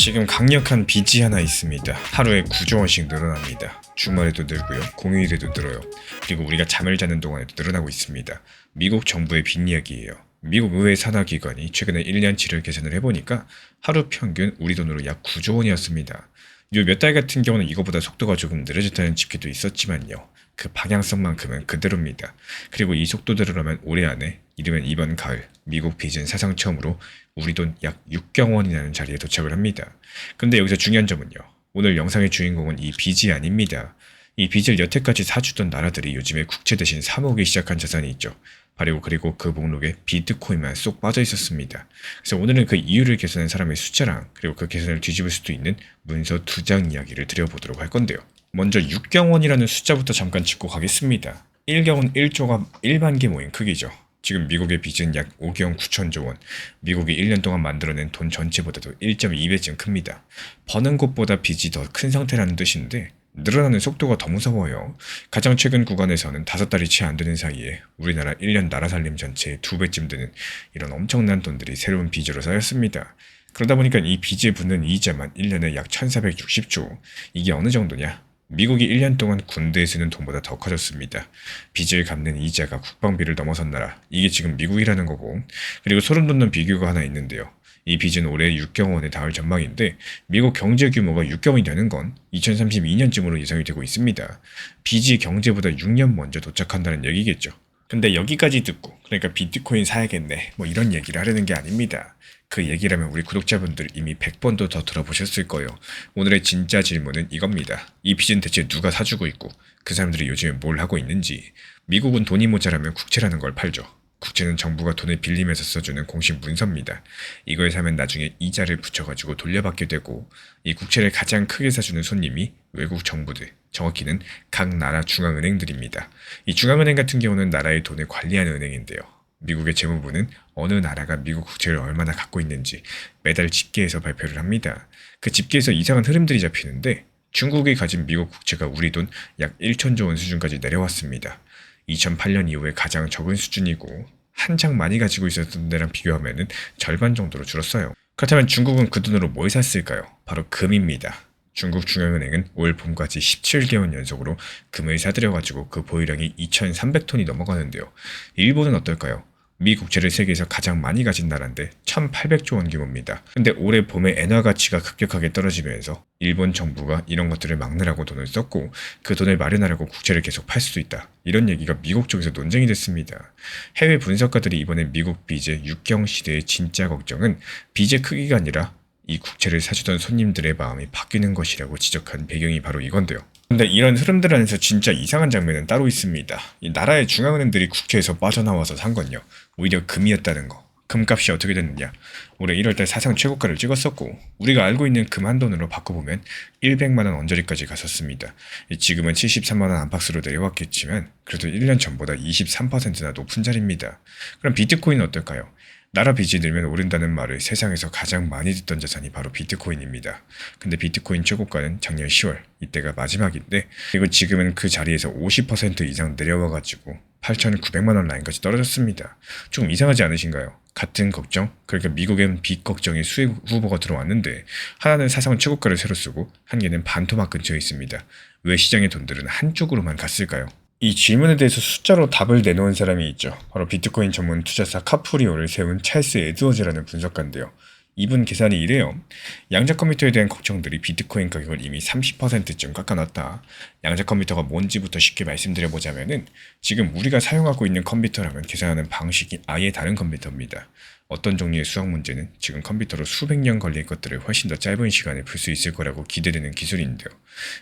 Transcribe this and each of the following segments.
지금 강력한 빚이 하나 있습니다. 하루에 9조 원씩 늘어납니다. 주말에도 늘고요. 공휴일에도 늘어요. 그리고 우리가 잠을 자는 동안에도 늘어나고 있습니다. 미국 정부의 빚 이야기예요. 미국 의회 산하기관이 최근에 1년치를 계산을 해보니까 하루 평균 우리 돈으로 약 9조 원이었습니다. 요 몇 달 같은 경우는 이거보다 속도가 조금 느려졌다는 집계도 있었지만요. 그 방향성만큼은 그대로입니다. 그리고 이 속도대로라면 올해 안에 이르면 이번 가을 미국 빚은 사상 처음으로 우리 돈 약 6경 원이라는 자리에 도착을 합니다. 근데 여기서 중요한 점은요. 오늘 영상의 주인공은 이 빚이 아닙니다. 이 빚을 여태까지 사주던 나라들이 요즘에 국채 대신 사모으기 시작한 자산이 있죠. 그리고 그 목록에 비트코인만 쏙 빠져 있었습니다. 그래서 오늘은 그 이유를 계산한 사람의 숫자랑 그리고 그 계산을 뒤집을 수도 있는 문서 2장 이야기를 드려보도록 할 건데요. 먼저 6경원이라는 숫자부터 잠깐 짚고 가겠습니다. 1경원 1조가 1만 개 모인 크기죠. 지금 미국의 빚은 약 5경 9천조 원, 미국이 1년 동안 만들어낸 돈 전체보다도 1.2배쯤 큽니다. 버는 곳보다 빚이 더 큰 상태라는 뜻인데 늘어나는 속도가 더 무서워요. 가장 최근 구간에서는 5달이 채 안 되는 사이에 우리나라 1년 나라 살림 전체의 2배쯤 되는 이런 엄청난 돈들이 새로운 빚으로 쌓였습니다. 그러다 보니까 이 빚에 붙는 이자만 1년에 약 1460조. 이게 어느 정도냐? 미국이 1년 동안 군대에 쓰는 돈보다 더 커졌습니다. 빚을 갚는 이자가 국방비를 넘어선 나라. 이게 지금 미국이라는 거고. 그리고 소름 돋는 비교가 하나 있는데요. 이 빚은 올해 6경 원에 닿을 전망인데 미국 경제 규모가 6경 원이 되는 건 2032년쯤으로 예상이 되고 있습니다. 빚이 경제보다 6년 먼저 도착한다는 얘기겠죠. 근데 여기까지 듣고 그러니까 비트코인 사야겠네 뭐 이런 얘기를 하려는 게 아닙니다. 그 얘기라면 우리 구독자분들 이미 100번도 더 들어보셨을 거예요. 오늘의 진짜 질문은 이겁니다. 이 빚은 대체 누가 사주고 있고 그 사람들이 요즘에 뭘 하고 있는지. 미국은 돈이 모자라면 국채라는 걸 팔죠. 국채는 정부가 돈을 빌리면서 써주는 공식 문서입니다. 이걸 사면 나중에 이자를 붙여가지고 돌려받게 되고 이 국채를 가장 크게 사주는 손님이 외국 정부들, 정확히는 각 나라 중앙은행들입니다. 이 중앙은행 같은 경우는 나라의 돈을 관리하는 은행인데요. 미국의 재무부는 어느 나라가 미국 국채를 얼마나 갖고 있는지 매달 집계해서 발표를 합니다. 그 집계에서 이상한 흐름들이 잡히는데 중국이 가진 미국 국채가 우리 돈 약 1천조 원 수준까지 내려왔습니다. 2008년 이후에 가장 적은 수준이고 한창 많이 가지고 있었던 데랑 비교하면 절반 정도로 줄었어요. 그렇다면 중국은 그 돈으로 뭘 샀을까요? 바로 금입니다. 중국 중앙은행은 올 봄까지 17개월 연속으로 금을 사들여가지고 그 보유량이 2,300톤이 넘어가는데요. 일본은 어떨까요? 미 국채를 세계에서 가장 많이 가진 나라인데 1,800조 원 규모입니다. 근데 올해 봄에 엔화 가치가 급격하게 떨어지면서 일본 정부가 이런 것들을 막느라고 돈을 썼고 그 돈을 마련하려고 국채를 계속 팔 수도 있다. 이런 얘기가 미국 쪽에서 논쟁이 됐습니다. 해외 분석가들이 이번에 미국 빚의 6경 시대의 진짜 걱정은 빚의 크기가 아니라 이 국채를 사주던 손님들의 마음이 바뀌는 것이라고 지적한 배경이 바로 이건데요. 근데 이런 흐름들 안에서 진짜 이상한 장면은 따로 있습니다. 이 나라의 중앙은행들이 국채에서 빠져나와서 산 건요. 오히려 금이었다는 거. 금값이 어떻게 됐느냐. 올해 1월달 사상 최고가를 찍었었고 우리가 알고 있는 금 한 돈으로 바꿔보면 100만원 언저리까지 갔었습니다. 지금은 73만원 안팎으로 내려왔겠지만 그래도 1년 전보다 23%나 높은 자리입니다. 그럼 비트코인은 어떨까요? 나라 빚이 늘면 오른다는 말을 세상에서 가장 많이 듣던 자산이 바로 비트코인입니다. 근데 비트코인 최고가는 작년 10월, 이때가 마지막인데 그리고 지금은 그 자리에서 50% 이상 내려와가지고 8,900만 원 라인까지 떨어졌습니다. 조금 이상하지 않으신가요? 같은 걱정, 그러니까 미국엔 빚 걱정의 수혜 후보가 들어왔는데 하나는 사상 최고가를 새로 쓰고 한 개는 반토막 근처에 있습니다. 왜 시장의 돈들은 한쪽으로만 갔을까요? 이 질문에 대해서 숫자로 답을 내놓은 사람이 있죠. 바로 비트코인 전문 투자사 카프리오를 세운 찰스 에드워즈라는 분석가인데요. 이분 계산이 이래요. 양자 컴퓨터에 대한 걱정들이 비트코인 가격을 이미 30%쯤 깎아놨다. 양자 컴퓨터가 뭔지부터 쉽게 말씀드려보자면은 지금 우리가 사용하고 있는 컴퓨터랑은 계산하는 방식이 아예 다른 컴퓨터입니다. 어떤 종류의 수학 문제는 지금 컴퓨터로 수백 년 걸릴 것들을 훨씬 더 짧은 시간에 풀 수 있을 거라고 기대되는 기술인데요.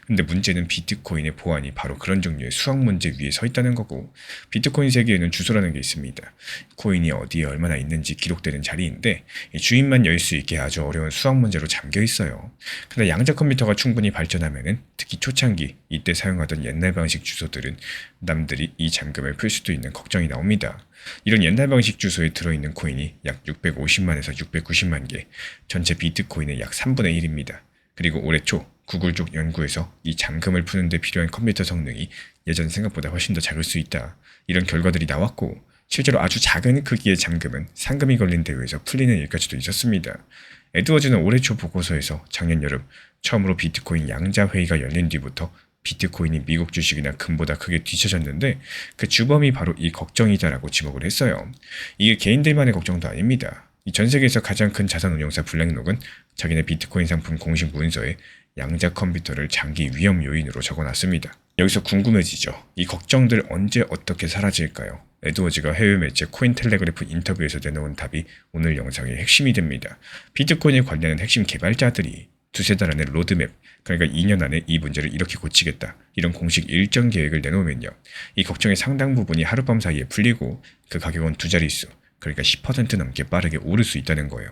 근데 문제는 비트코인의 보안이 바로 그런 종류의 수학 문제 위에 서 있다는 거고 비트코인 세계에는 주소라는 게 있습니다. 코인이 어디에 얼마나 있는지 기록되는 자리인데 주인만 열 수 있게 아주 어려운 수학 문제로 잠겨 있어요. 근데 양자 컴퓨터가 충분히 발전하면은 특히 초창기 이때 사용하던 옛날 방식 주소들은 남들이 이 잠금을 풀 수도 있는 걱정이 나옵니다. 이런 옛날 방식 주소에 들어있는 코인이 약 650만에서 690만 개, 전체 비트코인의 약 3분의 1입니다. 그리고 올해 초 구글 쪽 연구에서 이 잠금을 푸는 데 필요한 컴퓨터 성능이 예전 생각보다 훨씬 더 작을 수 있다. 이런 결과들이 나왔고 실제로 아주 작은 크기의 잠금은 상금이 걸린 대우에서 풀리는 일까지도 있었습니다. 에드워즈는 올해 초 보고서에서 작년 여름 처음으로 비트코인 양자 회의가 열린 뒤부터 비트코인이 미국 주식이나 금보다 크게 뒤처졌는데 그 주범이 바로 이 걱정이다라고 지목을 했어요. 이게 개인들만의 걱정도 아닙니다. 이 전 세계에서 가장 큰 자산 운용사 블랙록은 자기네 비트코인 상품 공식 문서에 양자 컴퓨터를 장기 위험 요인으로 적어놨습니다. 여기서 궁금해지죠. 이 걱정들 언제 어떻게 사라질까요? 에드워즈가 해외 매체 코인텔레그래프 인터뷰에서 내놓은 답이 오늘 영상의 핵심이 됩니다. 비트코인에 관련된 핵심 개발자들이 두세 달 안에 로드맵, 그러니까 2년 안에 이 문제를 이렇게 고치겠다, 이런 공식 일정 계획을 내놓으면요, 이 걱정의 상당 부분이 하룻밤 사이에 풀리고 그 가격은 두 자릿수, 그러니까 10% 넘게 빠르게 오를 수 있다는 거예요.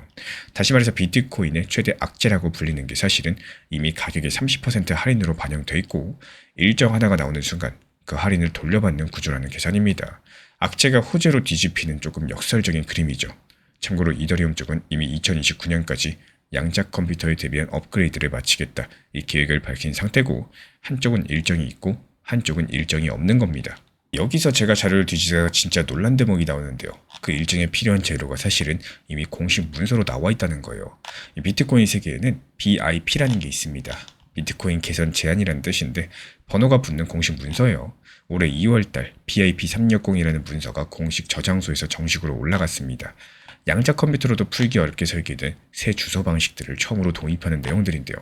다시 말해서 비트코인의 최대 악재라고 불리는 게 사실은 이미 가격의 30% 할인으로 반영돼 있고 일정 하나가 나오는 순간 그 할인을 돌려받는 구조라는 계산입니다. 악재가 호재로 뒤집히는 조금 역설적인 그림이죠. 참고로 이더리움 쪽은 이미 2029년까지 양자 컴퓨터에 대비한 업그레이드를 마치겠다, 이 계획을 밝힌 상태고 한쪽은 일정이 있고 한쪽은 일정이 없는 겁니다. 여기서 제가 자료를 뒤지다가 진짜 논란 대목이 나오는데요. 그 일정에 필요한 재료가 사실은 이미 공식 문서로 나와 있다는 거예요. 이 비트코인 세계에는 BIP라는 게 있습니다. 비트코인 개선 제한이라는 뜻인데 번호가 붙는 공식 문서예요. 올해 2월달 BIP360이라는 문서가 공식 저장소에서 정식으로 올라갔습니다. 양자 컴퓨터로도 풀기 어렵게 설계된 새 주소 방식들을 처음으로 도입하는 내용들인데요.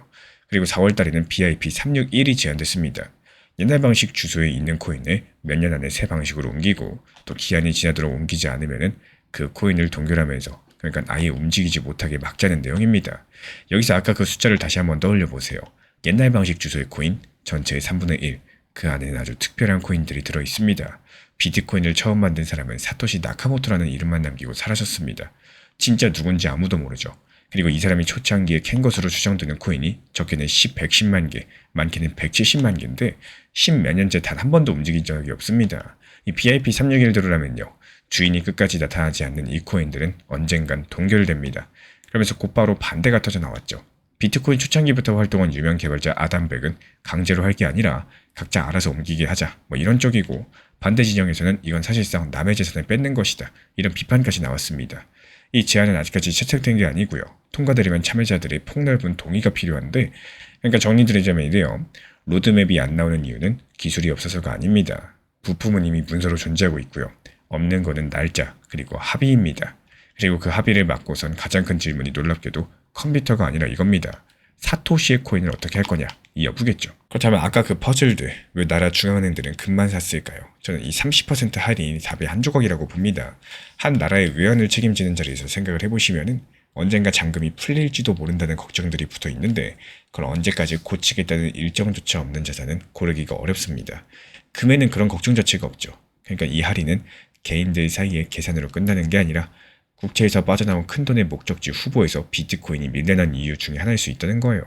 그리고 4월달에는 BIP361이 제안됐습니다. 옛날 방식 주소에 있는 코인을 몇 년 안에 새 방식으로 옮기고 또 기한이 지나도록 옮기지 않으면 그 코인을 동결하면서, 그러니까 아예 움직이지 못하게 막자는 내용입니다. 여기서 아까 그 숫자를 다시 한번 떠올려 보세요. 옛날 방식 주소의 코인 전체의 3분의 1, 그 안에는 아주 특별한 코인들이 들어 있습니다. 비트코인을 처음 만든 사람은 사토시 나카모토라는 이름만 남기고 사라졌습니다. 진짜 누군지 아무도 모르죠. 그리고 이 사람이 초창기에 캔 것으로 추정되는 코인이 적게는 110만 개, 많게는 170만 개인데 10몇 년째 단 한 번도 움직인 적이 없습니다. 이 BIP361대로라면요, 주인이 끝까지 나타나지 않는 이 코인들은 언젠간 동결됩니다. 그러면서 곧바로 반대가 터져 나왔죠. 비트코인 초창기부터 활동한 유명 개발자 아담 백은 강제로 할 게 아니라 각자 알아서 옮기게 하자, 이런 쪽이고, 반대 진영에서는 이건 사실상 남의 재산을 뺏는 것이다, 이런 비판까지 나왔습니다. 이 제안은 아직까지 채택된 게 아니고요. 통과되려면 참여자들의 폭넓은 동의가 필요한데, 그러니까 정리드리자면 이래요. 로드맵이 안 나오는 이유는 기술이 없어서가 아닙니다. 부품은 이미 문서로 존재하고 있고요. 없는 거는 날짜, 그리고 합의입니다. 그리고 그 합의를 막고선 가장 큰 질문이 놀랍게도 컴퓨터가 아니라 이겁니다. 사토시의 코인을 어떻게 할 거냐, 이 여부겠죠. 그렇다면 아까 그 퍼즐들, 왜 나라 중앙은행들은 금만 샀을까요? 저는 이 30% 할인이 답의 한 조각이라고 봅니다. 한 나라의 외환을 책임지는 자리에서 생각을 해보시면은 언젠가 잔금이 풀릴지도 모른다는 걱정들이 붙어 있는데 그걸 언제까지 고치겠다는 일정조차 없는 자산은 고르기가 어렵습니다. 금에는 그런 걱정 자체가 없죠. 그러니까 이 할인은 개인들 사이의 계산으로 끝나는 게 아니라 국채에서 빠져나온 큰돈의 목적지 후보에서 비트코인이 밀려난 이유 중에 하나일 수 있다는 거예요.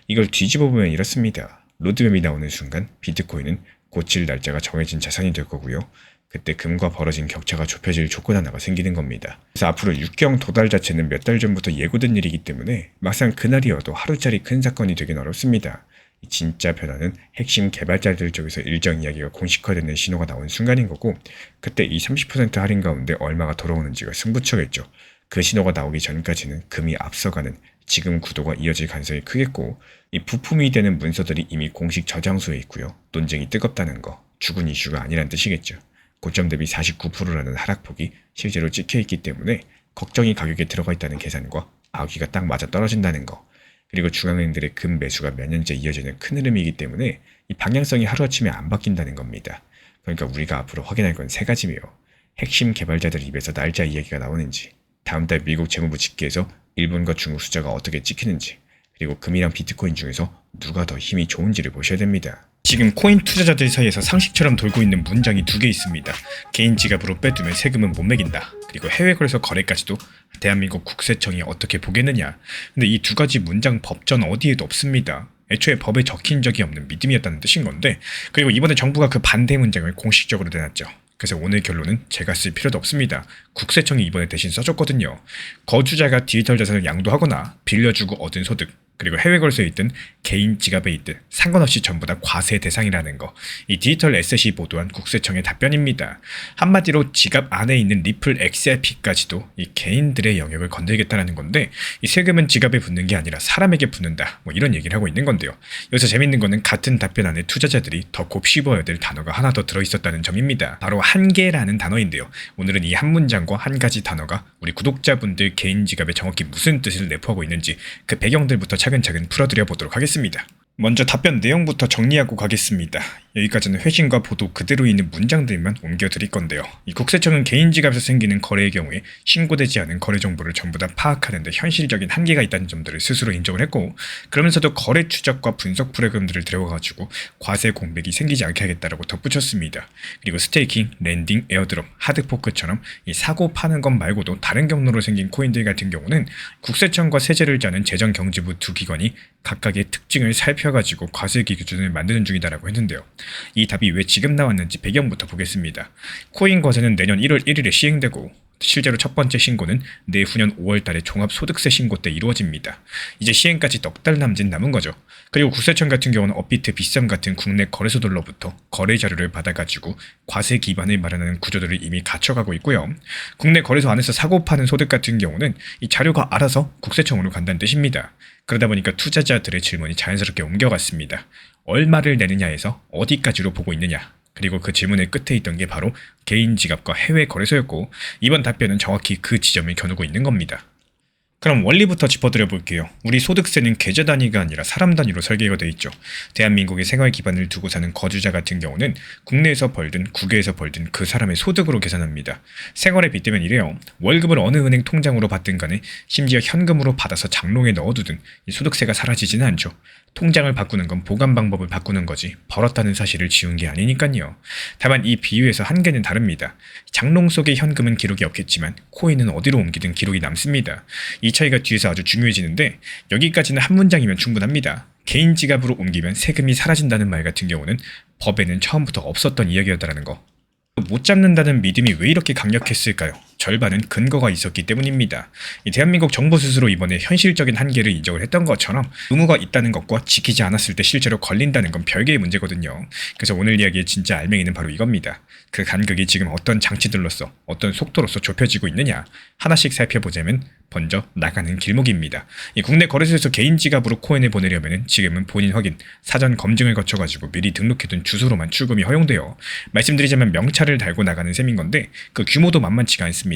이걸 뒤집어 보면 이렇습니다. 로드맵이 나오는 순간 비트코인은 고칠 날짜가 정해진 자산이 될 거고요. 그때 금과 벌어진 격차가 좁혀질 조건 하나가 생기는 겁니다. 그래서 앞으로 육경 도달 자체는 몇 달 전부터 예고된 일이기 때문에 막상 그날이어도 하루짜리 큰 사건이 되긴 어렵습니다. 진짜 변화는 핵심 개발자들 쪽에서 일정 이야기가 공식화되는 신호가 나온 순간인 거고, 그때 이 30% 할인 가운데 얼마가 돌아오는지가 승부처겠죠. 그 신호가 나오기 전까지는 금이 앞서가는 지금 구도가 이어질 가능성이 크겠고, 이 부품이 되는 문서들이 이미 공식 저장소에 있고요. 논쟁이 뜨겁다는 거, 죽은 이슈가 아니란 뜻이겠죠. 고점 대비 49%라는 하락폭이 실제로 찍혀있기 때문에 걱정이 가격에 들어가 있다는 계산과 아귀가 딱 맞아 떨어진다는 거, 그리고 중앙은행들의 금 매수가 몇 년째 이어지는 큰 흐름이기 때문에 이 방향성이 하루아침에 안 바뀐다는 겁니다. 그러니까 우리가 앞으로 확인할 건 세 가지며, 핵심 개발자들 입에서 날짜 이야기가 나오는지, 다음 달 미국 재무부 집계에서 일본과 중국 숫자가 어떻게 찍히는지, 그리고 금이랑 비트코인 중에서 누가 더 힘이 좋은지를 보셔야 됩니다. 지금 코인 투자자들 사이에서 상식처럼 돌고 있는 문장이 두 개 있습니다. 개인 지갑으로 빼두면 세금은 못 매긴다. 그리고 해외 거래소 거래까지도 대한민국 국세청이 어떻게 보겠느냐. 근데 이 두 가지 문장 법전 어디에도 없습니다. 애초에 법에 적힌 적이 없는 믿음이었다는 뜻인 건데, 그리고 이번에 정부가 그 반대 문장을 공식적으로 내놨죠. 그래서 오늘 결론은 제가 쓸 필요도 없습니다. 국세청이 이번에 대신 써줬거든요. 거주자가 디지털 자산을 양도하거나 빌려주고 얻은 소득, 그리고 해외 거래소에 있든 개인 지갑에 있든 상관없이 전부 다 과세 대상이라는 거. 이 디지털 에셋이 보도한 국세청의 답변입니다. 한마디로 지갑 안에 있는 리플 XRP까지도 이 개인들의 영역을 건드리겠다는 건데, 이 세금은 지갑에 붙는 게 아니라 사람에게 붙는다, 뭐 이런 얘기를 하고 있는 건데요. 여기서 재밌는 거는 같은 답변 안에 투자자들이 더 곱씹어야 될 단어가 하나 더 들어있었다는 점입니다. 바로 한계라는 단어인데요. 오늘은 이 한 문장과 한 가지 단어가 우리 구독자분들 개인 지갑에 정확히 무슨 뜻을 내포하고 있는지 그 배경들부터 차근차근 풀어드려 보도록 하겠습니다. 먼저 답변 내용부터 정리하고 가겠습니다. 여기까지는 회신과 보도 그대로 있는 문장들만 옮겨드릴 건데요. 이 국세청은 개인 지갑에서 생기는 거래의 경우에 신고되지 않은 거래 정보를 전부 다 파악하는 데 현실적인 한계가 있다는 점들을 스스로 인정을 했고, 그러면서도 거래 추적과 분석 프로그램들을 들여가지고 과세 공백이 생기지 않게 하겠다라고 덧붙였습니다. 그리고 스테이킹, 랜딩, 에어드롭, 하드포크처럼 이 사고 파는 것 말고도 다른 경로로 생긴 코인들 같은 경우는 국세청과 세제를 짜는 재정경제부 두 기관이 각각의 특징을 살펴가지고 과세 기준을 만드는 중이다라고 했는데요. 이 답이 왜 지금 나왔는지 배경부터 보겠습니다. 코인 과세는 내년 1월 1일에 시행되고 실제로 첫 번째 신고는 내후년 5월 달에 종합소득세 신고 때 이루어집니다. 이제 시행까지 넉 달 남은 거죠. 그리고 국세청 같은 경우는 업비트, 비썸 같은 국내 거래소들로부터 거래 자료를 받아가지고 과세 기반을 마련하는 구조들을 이미 갖춰가고 있고요. 국내 거래소 안에서 사고 파는 소득 같은 경우는 이 자료가 알아서 국세청으로 간다는 뜻입니다. 그러다 보니까 투자자들의 질문이 자연스럽게 옮겨갔습니다. 얼마를 내느냐에서 어디까지로 보고 있느냐. 그리고 그 질문의 끝에 있던 게 바로 개인 지갑과 해외 거래소였고, 이번 답변은 정확히 그 지점을 겨누고 있는 겁니다. 그럼 원리부터 짚어드려 볼게요. 우리 소득세는 계좌 단위가 아니라 사람 단위로 설계가 되어 있죠. 대한민국의 생활 기반을 두고 사는 거주자 같은 경우는 국내에서 벌든 국외에서 벌든 그 사람의 소득으로 계산합니다. 생활에 빗대면 이래요. 월급을 어느 은행 통장으로 받든 간에, 심지어 현금으로 받아서 장롱에 넣어두든 이 소득세가 사라지지는 않죠. 통장을 바꾸는 건 보관 방법을 바꾸는 거지 벌었다는 사실을 지운 게 아니니까요. 다만 이 비유에서 한계는 다릅니다. 장롱 속의 현금은 기록이 없겠지만 코인은 어디로 옮기든 기록이 남습니다. 이 차이가 뒤에서 아주 중요해지는데, 여기까지는 한 문장이면 충분합니다. 개인 지갑으로 옮기면 세금이 사라진다는 말 같은 경우는 법에는 처음부터 없었던 이야기였다는 거. 못 잡는다는 믿음이 왜 이렇게 강력했을까요? 절반은 근거가 있었기 때문입니다. 이 대한민국 정부 스스로 이번에 현실적인 한계를 인정을 했던 것처럼 의무가 있다는 것과 지키지 않았을 때 실제로 걸린다는 건 별개의 문제거든요. 그래서 오늘 이야기의 진짜 알맹이는 바로 이겁니다. 그 간격이 지금 어떤 장치들로서, 어떤 속도로서 좁혀지고 있느냐, 하나씩 살펴보자면 먼저 나가는 길목입니다. 이 국내 거래소에서 개인 지갑으로 코인을 보내려면 지금은 본인 확인, 사전 검증을 거쳐가지고 미리 등록해둔 주소로만 출금이 허용돼요. 말씀드리자면 명찰을 달고 나가는 셈인 건데, 그 규모도 만만치가 않습니다.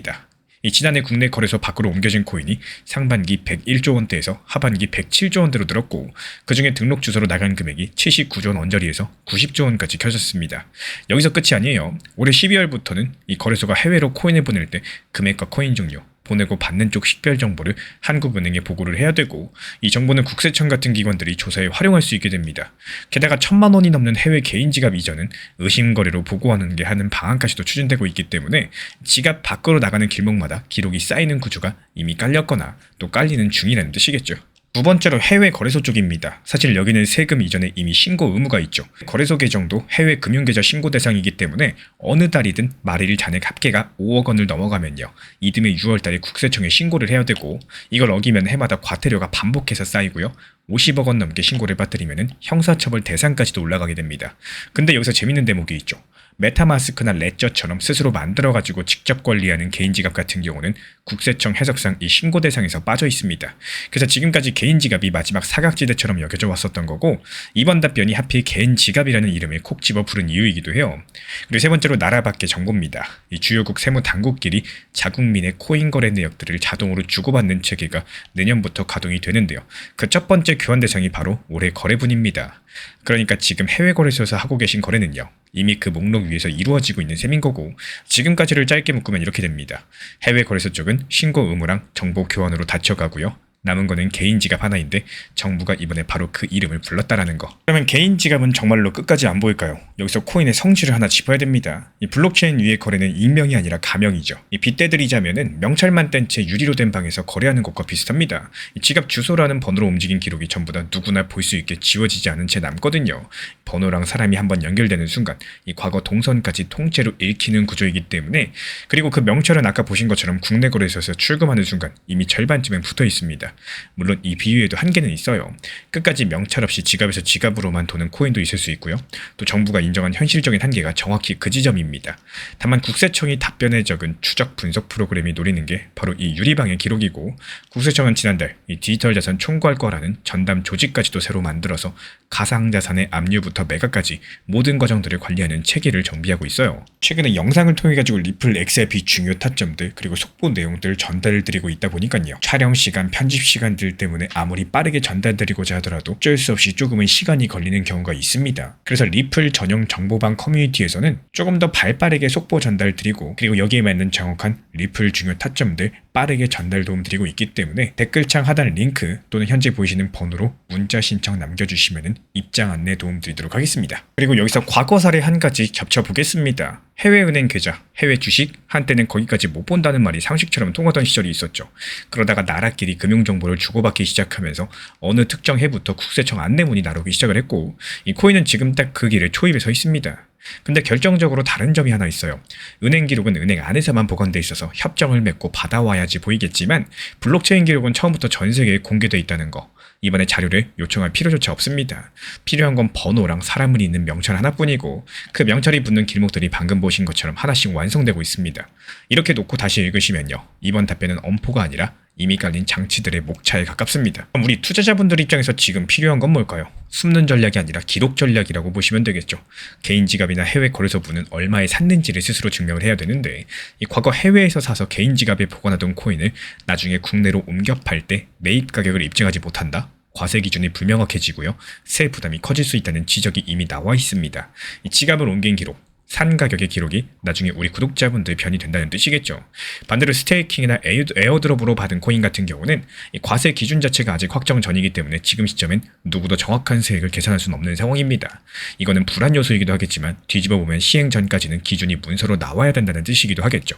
이 지난해 국내 거래소 밖으로 옮겨진 코인이 상반기 101조 원대에서 하반기 107조 원대로 늘었고, 그중에 등록 주소로 나간 금액이 79조 원 언저리에서 90조 원까지 켜졌습니다. 여기서 끝이 아니에요. 올해 12월부터는 이 거래소가 해외로 코인을 보낼 때 금액과 코인 종류, 보내고 받는 쪽 식별 정보를 한국은행에 보고를 해야 되고, 이 정보는 국세청 같은 기관들이 조사에 활용할 수 있게 됩니다. 게다가 1,000만 원이 넘는 해외 개인 지갑 이전은 의심거래로 보고하는 게 하는 방안까지도 추진되고 있기 때문에 지갑 밖으로 나가는 길목마다 기록이 쌓이는 구조가 이미 깔렸거나 또 깔리는 중이라는 뜻이겠죠. 두 번째로 해외 거래소 쪽입니다. 사실 여기는 세금 이전에 이미 신고 의무가 있죠. 거래소 계정도 해외 금융계좌 신고 대상이기 때문에 어느 달이든 말일 잔액 합계가 5억 원을 넘어가면요, 이듬해 6월 달에 국세청에 신고를 해야 되고, 이걸 어기면 해마다 과태료가 반복해서 쌓이고요. 50억 원 넘게 신고를 빠뜨리면 형사처벌 대상까지도 올라가게 됩니다. 근데 여기서 재밌는 대목이 있죠. 메타마스크나 레저처럼 스스로 만들어가지고 직접 관리하는 개인 지갑 같은 경우는 국세청 해석상 이 신고 대상에서 빠져 있습니다. 그래서 지금까지 개인 지갑이 마지막 사각지대처럼 여겨져 왔었던 거고, 이번 답변이 하필 개인 지갑이라는 이름을 콕 집어 부른 이유이기도 해요. 그리고 세 번째로 나라 밖의 정보입니다. 이 주요국 세무 당국끼리 자국민의 코인 거래 내역들을 자동으로 주고받는 체계가 내년부터 가동이 되는데요. 그 첫 번째 교환 대상이 바로 올해 거래분입니다. 그러니까 지금 해외 거래소에서 하고 계신 거래는요, 이미 그 목록 위에서 이루어지고 있는 셈인 거고, 지금까지를 짧게 묶으면 이렇게 됩니다. 해외 거래소 쪽은 신고 의무랑 정보 교환으로 닫혀가고요. 남은 거는 개인 지갑 하나인데 정부가 이번에 바로 그 이름을 불렀다라는 거. 그러면 개인 지갑은 정말로 끝까지 안 보일까요? 여기서 코인의 성질을 하나 짚어야 됩니다. 이 블록체인 위의 거래는 익명이 아니라 가명이죠. 이 빗대드리자면은 명찰만 뗀 채 유리로 된 방에서 거래하는 것과 비슷합니다. 이 지갑 주소라는 번호로 움직인 기록이 전부 다 누구나 볼 수 있게 지워지지 않은 채 남거든요. 번호랑 사람이 한번 연결되는 순간 이 과거 동선까지 통째로 읽히는 구조이기 때문에, 그리고 그 명찰은 아까 보신 것처럼 국내 거래소에서 출금하는 순간 이미 절반쯤은 붙어 있습니다. 물론 이 비유에도 한계는 있어요. 끝까지 명찰 없이 지갑에서 지갑으로만 도는 코인도 있을 수 있고요. 또 정부가 인정한 현실적인 한계가 정확히 그 지점입니다. 다만 국세청이 답변에 적은 추적 분석 프로그램이 노리는 게 바로 이 유리방의 기록이고, 국세청은 지난달 이 디지털 자산 총괄과라는 전담 조직까지도 새로 만들어서 가상자산의 압류부터 매각까지 모든 과정들을 관리하는 체계를 정비하고 있어요. 최근에 영상을 통해 가지고 리플 XRP 중요 타점들 그리고 속보 내용들을 전달을 드리고 있다 보니까요. 촬영 시간, 편집 시간들 때문에 아무리 빠르게 전달드리고자 하더라도 어쩔 수 없이 조금은 시간이 걸리는 경우가 있습니다. 그래서 리플 전용 정보방 커뮤니티에서는 조금 더 발빠르게 속보 전달드리고, 그리고 여기에 맞는 정확한 리플 중요 타점들 빠르게 전달 도움 드리고 있기 때문에 댓글창 하단 링크 또는 현재 보이시는 번호로 문자 신청 남겨주시면 입장 안내 도움 드리도록 하겠습니다. 그리고 여기서 과거 사례 한 가지 겹쳐보겠습니다. 해외은행 계좌, 해외 주식, 한때는 거기까지 못 본다는 말이 상식처럼 통하던 시절이 있었죠. 그러다가 나라끼리 금융정보를 주고받기 시작하면서 어느 특정 해부터 국세청 안내문이 나오기 시작을 했고, 이 코인은 지금 딱 그 길에 초입에 서 있습니다. 근데 결정적으로 다른 점이 하나 있어요. 은행 기록은 은행 안에서만 보관돼 있어서 협정을 맺고 받아와야지 보이겠지만, 블록체인 기록은 처음부터 전 세계에 공개돼 있다는 거. 이번에 자료를 요청할 필요조차 없습니다. 필요한 건 번호랑 사람을 잇는 명찰 하나뿐이고, 그 명찰이 붙는 길목들이 방금 보신 것처럼 하나씩 완성되고 있습니다. 이렇게 놓고 다시 읽으시면요, 이번 답변은 엄포가 아니라 이미 깔린 장치들의 목차에 가깝습니다. 우리 투자자분들 입장에서 지금 필요한 건 뭘까요? 숨는 전략이 아니라 기록 전략이라고 보시면 되겠죠. 개인 지갑이나 해외 거래소분은 얼마에 샀는지를 스스로 증명을 해야 되는데, 이 과거 해외에서 사서 개인 지갑에 보관하던 코인을 나중에 국내로 옮겨 팔 때 매입 가격을 입증하지 못한다? 과세 기준이 불명확해지고요. 세 부담이 커질 수 있다는 지적이 이미 나와 있습니다. 이 지갑을 옮긴 기록, 산 가격의 기록이 나중에 우리 구독자분들 편이 된다는 뜻이겠죠. 반대로 스테이킹이나 에어드롭으로 받은 코인 같은 경우는 이 과세 기준 자체가 아직 확정 전이기 때문에 지금 시점엔 누구도 정확한 세액을 계산할 수는 없는 상황입니다. 이거는 불안 요소이기도 하겠지만, 뒤집어 보면 시행 전까지는 기준이 문서로 나와야 된다는 뜻이기도 하겠죠.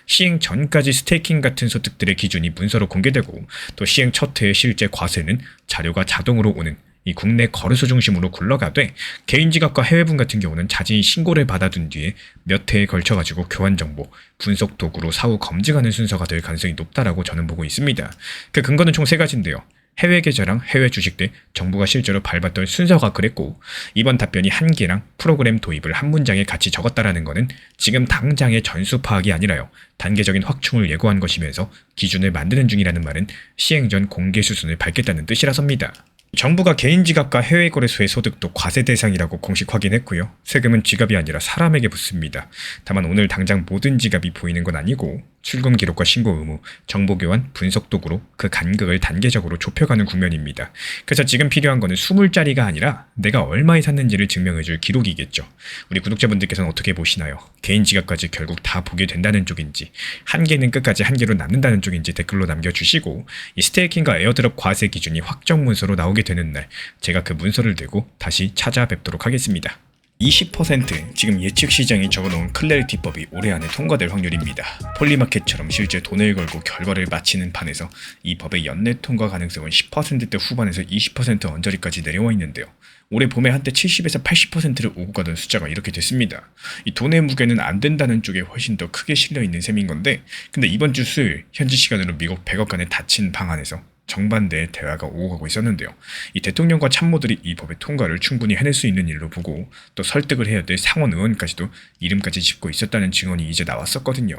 시행 전까지 스테이킹 같은 소득들의 기준이 문서로 공개되고, 또 시행 첫 해의 실제 과세는 자료가 자동으로 오는 이 국내 거래소 중심으로 굴러가되, 개인 지갑과 해외분 같은 경우는 자진히 신고를 받아둔 뒤에 몇 해에 걸쳐가지고 교환 정보, 분석 도구로 사후 검증하는 순서가 될 가능성이 높다라고 저는 보고 있습니다. 그 근거는 총 3가지인데요. 해외 계좌랑 해외 주식 때 정부가 실제로 밟았던 순서가 그랬고, 이번 답변이 한계랑 프로그램 도입을 한 문장에 같이 적었다라는 거는 지금 당장의 전수 파악이 아니라요, 단계적인 확충을 예고한 것이면서 기준을 만드는 중이라는 말은 시행 전 공개 수순을 밟겠다는 뜻이라서입니다. 정부가 개인 지갑과 해외 거래소의 소득도 과세 대상이라고 공식 확인했고요. 세금은 지갑이 아니라 사람에게 붙습니다. 다만 오늘 당장 모든 지갑이 보이는 건 아니고, 출금 기록과 신고 의무, 정보 교환, 분석 도구로 그 간극을 단계적으로 좁혀가는 국면입니다. 그래서 지금 필요한 거는 수물짜리가 아니라 내가 얼마에 샀는지를 증명해줄 기록이겠죠. 우리 구독자분들께서는 어떻게 보시나요? 개인 지갑까지 결국 다 보게 된다는 쪽인지, 한계는 끝까지 한계로 남는다는 쪽인지 댓글로 남겨주시고, 이 스테이킹과 에어드롭 과세 기준이 확정 문서로 나오게 되는 날, 제가 그 문서를 들고 다시 찾아뵙도록 하겠습니다. 20% 지금 예측 시장이 적어놓은 클래리티법이 올해 안에 통과될 확률입니다. 폴리마켓처럼 실제 돈을 걸고 결과를 맞히는 판에서 이 법의 연내 통과 가능성은 10%대 후반에서 20% 언저리까지 내려와 있는데요. 올해 봄에 한때 70에서 80%를 오고 가던 숫자가 이렇게 됐습니다. 이 돈의 무게는 안 된다는 쪽에 훨씬 더 크게 실려 있는 셈인 건데, 근데 이번 주 수요일 현지 시간으로 미국 100억 간의 닫힌 방안에서 정반대의 대화가 오고 가고 있었는데요. 이 대통령과 참모들이 이 법의 통과를 충분히 해낼 수 있는 일로 보고, 또 설득을 해야 될 상원 의원까지도 이름까지 짚고 있었다는 증언이 이제 나왔었거든요.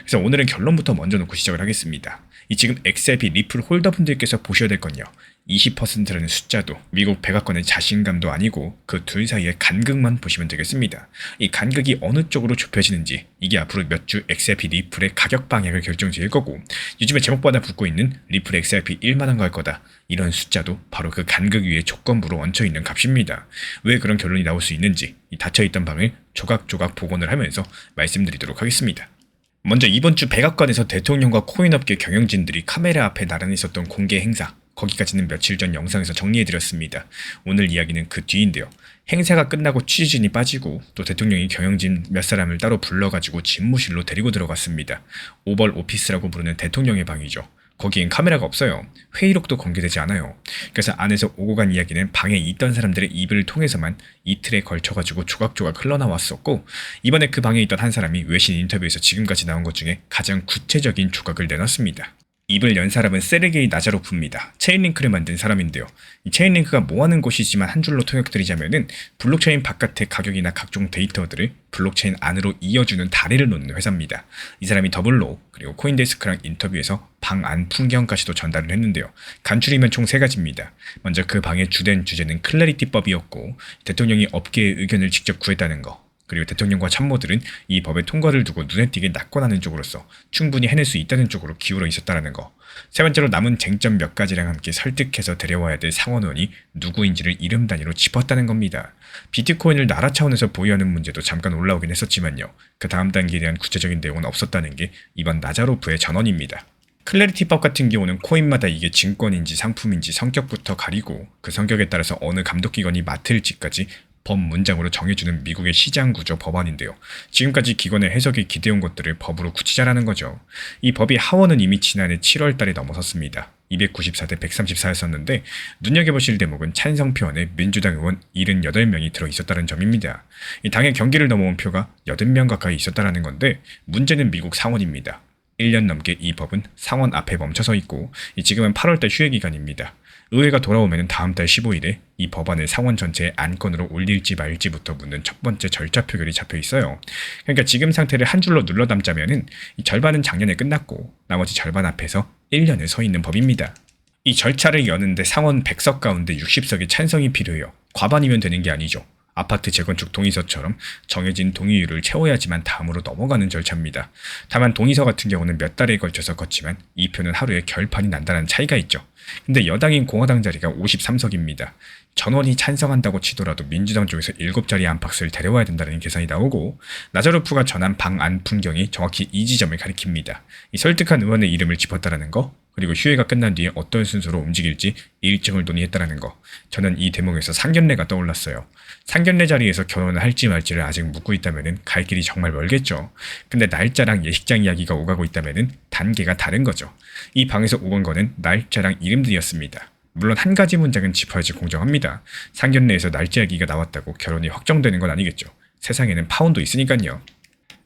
그래서 오늘은 결론부터 먼저 놓고 시작을 하겠습니다. 이 지금 XRP 리플 홀더분들께서 보셔야 될 건요, 20%라는 숫자도 미국 백악관의 자신감도 아니고 그 둘 사이의 간극만 보시면 되겠습니다. 이 간극이 어느 쪽으로 좁혀지는지, 이게 앞으로 몇 주 XRP 리플의 가격 방향을 결정지을 거고, 요즘에 제목받아 붙고 있는 리플 XRP 1만원 갈 거다, 이런 숫자도 바로 그 간극 위에 조건부로 얹혀있는 값입니다. 왜 그런 결론이 나올 수 있는지 이 닫혀있던 방을 조각조각 복원을 하면서 말씀드리도록 하겠습니다. 먼저 이번 주 백악관에서 대통령과 코인업계 경영진들이 카메라 앞에 나란히 있었던 공개 행사, 거기까지는 며칠 전 영상에서 정리해드렸습니다. 오늘 이야기는 그 뒤인데요. 행사가 끝나고 취재진이 빠지고, 또 대통령이 경영진 몇 사람을 따로 불러가지고 집무실로 데리고 들어갔습니다. 오벌 오피스라고 부르는 대통령의 방이죠. 거기엔 카메라가 없어요. 회의록도 공개되지 않아요. 그래서 안에서 오고 간 이야기는 방에 있던 사람들의 입을 통해서만 이틀에 걸쳐가지고 조각조각 흘러나왔었고, 이번에 그 방에 있던 한 사람이 외신 인터뷰에서 지금까지 나온 것 중에 가장 구체적인 조각을 내놨습니다. 입을 연 사람은 세르게이 나자로프입니다. 체인링크를 만든 사람인데요. 이 체인링크가 뭐하는 곳이지만 한 줄로 통역드리자면은 블록체인 바깥의 가격이나 각종 데이터들을 블록체인 안으로 이어주는 다리를 놓는 회사입니다. 이 사람이 더블로 그리고 코인데스크랑 인터뷰에서 방 안 풍경까지도 전달을 했는데요. 간추리면 총 3가지입니다. 먼저 그 방의 주된 주제는 클래리티법이었고 대통령이 업계의 의견을 직접 구했다는 거, 그리고 대통령과 참모들은 이 법의 통과를 두고 눈에 띄게 낙관하는 쪽으로서 충분히 해낼 수 있다는 쪽으로 기울어 있었다는 거. 세 번째로 남은 쟁점 몇 가지랑 함께 설득해서 데려와야 될 상원의원이 누구인지를 이름 단위로 짚었다는 겁니다. 비트코인을 나라 차원에서 보유하는 문제도 잠깐 올라오긴 했었지만요. 그 다음 단계에 대한 구체적인 내용은 없었다는 게 이번 나자로프의 전언입니다. 클래리티법 같은 경우는 코인마다 이게 증권인지 상품인지 성격부터 가리고 그 성격에 따라서 어느 감독기관이 맡을지까지 법 문장으로 정해주는 미국의 시장 구조 법안인데요. 지금까지 기관의 해석이 기대온 것들을 법으로 굳히자라는 거죠. 이 법이 하원은 이미 지난해 7월 달에 넘어섰습니다. 294대 134였었는데 눈여겨보실 대목은 찬성표 안에 민주당 의원 78명이 들어있었다는 점입니다. 이 당의 경기를 넘어온 표가 80명 가까이 있었다는 건데 문제는 미국 상원입니다. 1년 넘게 이 법은 상원 앞에 멈춰서 있고 지금은 8월달 휴회기간입니다. 의회가 돌아오면 다음 달 15일에 이 법안을 상원 전체의 안건으로 올릴지 말지부터 묻는 첫 번째 절차 표결이 잡혀 있어요. 그러니까 지금 상태를 한 줄로 눌러 담자면은 이 절반은 작년에 끝났고 나머지 절반 앞에서 1년을 서 있는 법입니다. 이 절차를 여는데 상원 100석 가운데 60석의 찬성이 필요해요. 과반이면 되는 게 아니죠. 아파트 재건축 동의서처럼 정해진 동의율을 채워야지만 다음으로 넘어가는 절차입니다. 다만 동의서 같은 경우는 몇 달에 걸쳐서 걷지만 이 표는 하루에 결판이 난다는 차이가 있죠. 근데 여당인 공화당 자리가 53석입니다. 전원이 찬성한다고 치더라도 민주당 쪽에서 7자리 안팎을 데려와야 된다는 계산이 나오고 나자로프가 전한 방 안 풍경이 정확히 이 지점을 가리킵니다. 이 설득한 의원의 이름을 짚었다라는 거, 그리고 휴회가 끝난 뒤에 어떤 순서로 움직일지 일정을 논의했다라는 거. 저는 이 대목에서 상견례가 떠올랐어요. 상견례 자리에서 결혼을 할지 말지를 아직 묻고 있다면은 갈 길이 정말 멀겠죠. 근데 날짜랑 예식장 이야기가 오가고 있다면은 단계가 다른 거죠. 이 방에서 오건 거는 날짜랑 이름들이었습니다. 물론 한 가지 문장은 짚어야지 공정합니다. 상견례에서 날짜 이야기가 나왔다고 결혼이 확정되는 건 아니겠죠. 세상에는 파운도 있으니까요.